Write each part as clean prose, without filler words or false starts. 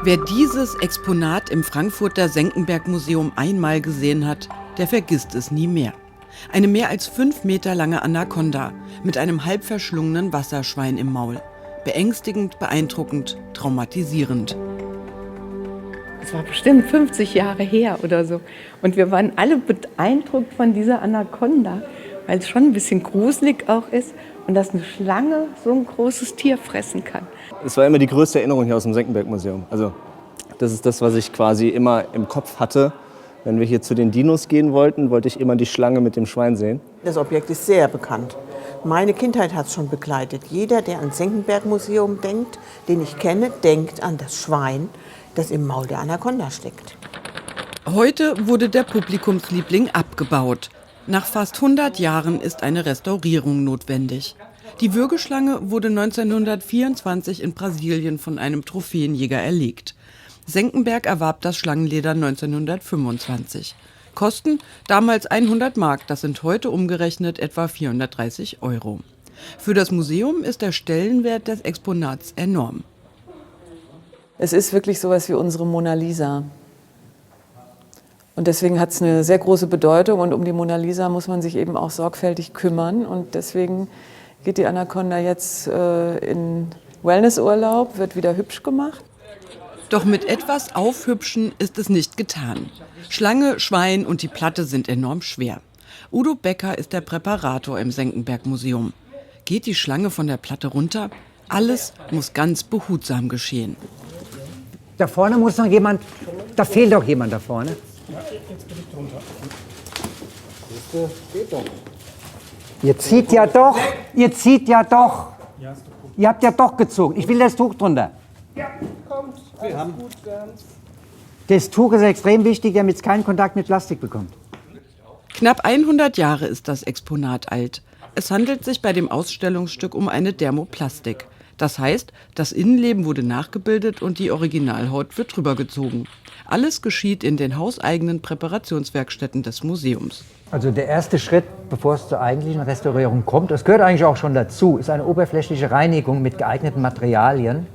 Wer dieses Exponat im Frankfurter Senckenberg-Museum einmal gesehen hat, der vergisst es nie mehr. Eine mehr als 5 Meter lange Anaconda mit einem halb verschlungenen Wasserschwein im Maul. Beängstigend, beeindruckend, traumatisierend. Es war bestimmt 50 Jahre her oder so. Und wir waren alle beeindruckt von dieser Anaconda, weil es schon ein bisschen gruselig auch ist und dass eine Schlange so ein großes Tier fressen kann. Es war immer die größte Erinnerung hier aus dem Senckenberg-Museum. Also das ist das, was ich quasi immer im Kopf hatte. Wenn wir hier zu den Dinos gehen wollten, wollte ich immer die Schlange mit dem Schwein sehen. Das Objekt ist sehr bekannt. Meine Kindheit hat es schon begleitet. Jeder, der ans Senckenberg-Museum denkt, den ich kenne, denkt an das Schwein, das im Maul der Anaconda steckt. Heute wurde der Publikumsliebling abgebaut. Nach fast 100 Jahren ist eine Restaurierung notwendig. Die Würgeschlange wurde 1924 in Brasilien von einem Trophäenjäger erlegt. Senckenberg erwarb das Schlangenleder 1925. Kosten damals 100 Mark, das sind heute umgerechnet etwa 430 €. Für das Museum ist der Stellenwert des Exponats enorm. Es ist wirklich sowas wie unsere Mona Lisa. Und deswegen hat es eine sehr große Bedeutung und um die Mona Lisa muss man sich eben auch sorgfältig kümmern. Und deswegen geht die Anaconda jetzt in Wellnessurlaub, wird wieder hübsch gemacht. Doch mit etwas Aufhübschen ist es nicht getan. Schlange, Schwein und die Platte sind enorm schwer. Udo Becker ist der Präparator im Senckenberg-Museum. Geht die Schlange von der Platte runter? Alles muss ganz behutsam geschehen. Da vorne muss noch jemand, da fehlt doch jemand da vorne. Ja, jetzt bin ich drunter. Geht doch. Ihr zieht ja doch, ihr zieht ja doch. Ja, ist doch gut. Ihr habt ja doch gezogen. Ich will das Tuch drunter. Ja, kommt. Alles gut, ganz. Das Tuch ist extrem wichtig, damit es keinen Kontakt mit Plastik bekommt. Knapp 100 Jahre ist das Exponat alt. Es handelt sich bei dem Ausstellungsstück um eine Dermoplastik. Das heißt, das Innenleben wurde nachgebildet und die Originalhaut wird drüber gezogen. Alles geschieht in den hauseigenen Präparationswerkstätten des Museums. Also der erste Schritt, bevor es zur eigentlichen Restaurierung kommt, das gehört eigentlich auch schon dazu, ist eine oberflächliche Reinigung mit geeigneten Materialien.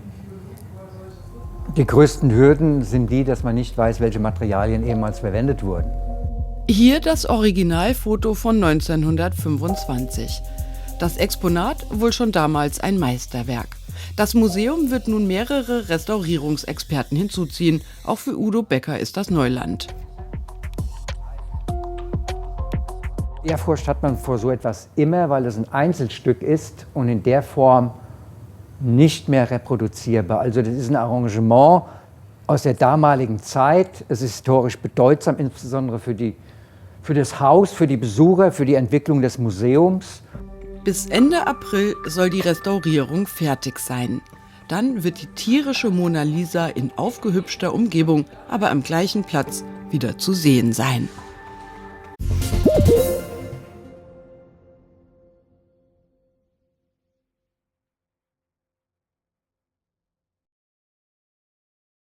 Die größten Hürden sind die, dass man nicht weiß, welche Materialien ehemals verwendet wurden. Hier das Originalfoto von 1925. Das Exponat wohl schon damals ein Meisterwerk. Das Museum wird nun mehrere Restaurierungsexperten hinzuziehen. Auch für Udo Becker ist das Neuland. Ehrfurcht hat man vor so etwas immer, weil es ein Einzelstück ist und in der Form nicht mehr reproduzierbar. Also das ist ein Arrangement aus der damaligen Zeit. Es ist historisch bedeutsam, insbesondere für das Haus, für die Besucher, für die Entwicklung des Museums. Bis Ende April soll die Restaurierung fertig sein. Dann wird die tierische Mona Lisa in aufgehübschter Umgebung, aber am gleichen Platz wieder zu sehen sein.